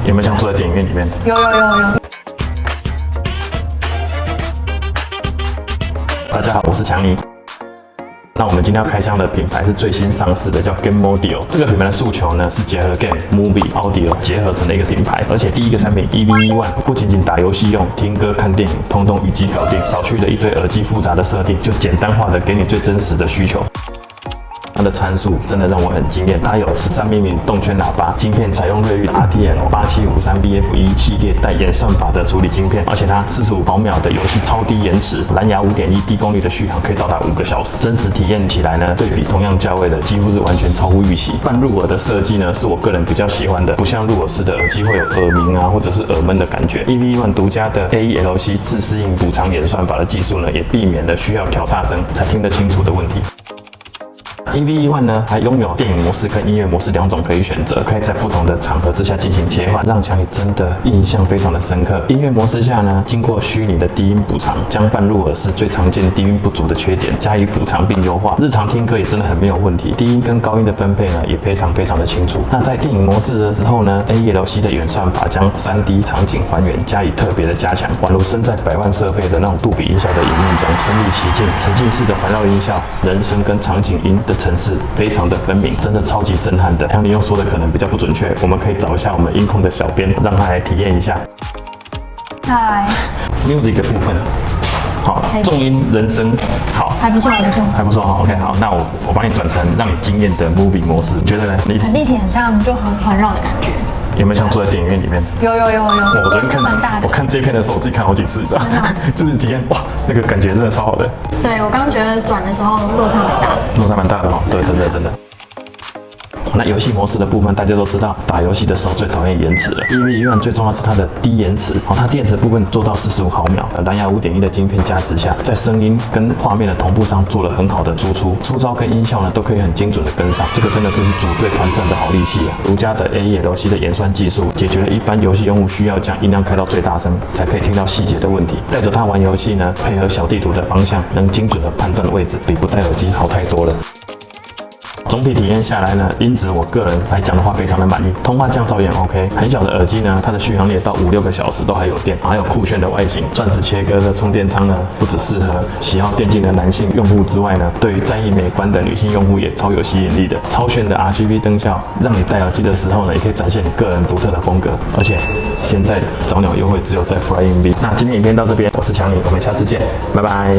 有没有像坐在电影院里面？有。大家好，我是强尼。那我们今天要开箱的品牌是最新上市的，叫 GameModio。这个品牌的诉求呢是结合 Game、Movie、Audio 结合成的一个品牌，而且第一个产品 EV1 不仅仅打游戏用，听歌、看电影，通通一机搞定，少去了一堆耳机复杂的设定，就简单化的给你最真实的需求。它的参数真的让我很惊艳，它有13mm 动圈喇叭，晶片采用瑞昱 RTL8753BF1 系列带演算法的处理晶片，而且它45毫秒的游戏超低延迟，蓝牙5.1低功率的续航可以到达5个小时，真实体验起来呢，对比同样价位的几乎是完全超乎预期。半入耳的设计呢，是我个人比较喜欢的，不像入耳式的耳机会有耳鸣啊或者是耳闷的感觉。EV1 独家的 AELC 自适应补偿演算法的技术呢，也避免了需要调大声才听得清楚的问题。EV1 呢，还拥有电影模式跟音乐模式2种可以选择，可以在不同的场合之下进行切换，让强尼真的印象非常的深刻。音乐模式下呢，经过虚拟的低音补偿，将半入耳式最常见低音不足的缺点加以补偿并优化，日常听歌也真的很没有问题。低音跟高音的分配呢，也非常的清楚。那在电影模式的时候呢 ，AELC 的演算法将3D 场景还原加以特别的加强，宛如身在100万设备的那种杜比音效的影院中，身临其境，沉浸式的环绕音效、人声跟场景音的层次非常的分明，真的超级震撼的。像你又说的可能比较不准确，我们可以找一下我们音控的小编，让他来体验一下。嗨 Music 的部分，好，重音、人声，好，还不错。好 ，OK， 好，那我帮你转成让你惊艳的 Movie 模式，你觉得呢？很立体，很像就很环绕的感觉。有没有像坐在电影院里面？有。我昨天看，我看这片的时候，我自己看好几次，的，就是体验，哇，那个感觉真的超好的。对，我刚觉得转的时候落差蛮大的。哦，对，真的。那游戏模式的部分，大家都知道，打游戏的时候最讨厌延迟了。EV1 最重要是它的低延迟，它电池部分做到45毫秒，蓝牙5.1的晶片加持下，在声音跟画面的同步上做了很好的输出，出招跟音效呢都可以很精准的跟上。这个真的就是组队团战的好利器啊！独家的 AELC 的演算技术，解决了一般游戏用户需要将音量开到最大声，才可以听到细节的问题。带着它玩游戏呢，配合小地图的方向，能精准的判断位置，比不戴耳机好太多了。总体体验下来呢，音质我个人来讲的话，非常的满意。通话降噪也 OK， 很小的耳机呢，它的续航力到5-6个小时都还有电，还有酷炫的外形，钻石切割的充电仓呢，不只适合喜好电竞的男性用户之外呢，对于在意美观的女性用户也超有吸引力的。超炫的 RGB 灯效，让你戴耳机的时候呢，也可以展现你个人独特的风格。而且现在早鸟优惠只有在 Flying V。那今天影片到这边，我是强尼，我们下次见，拜拜。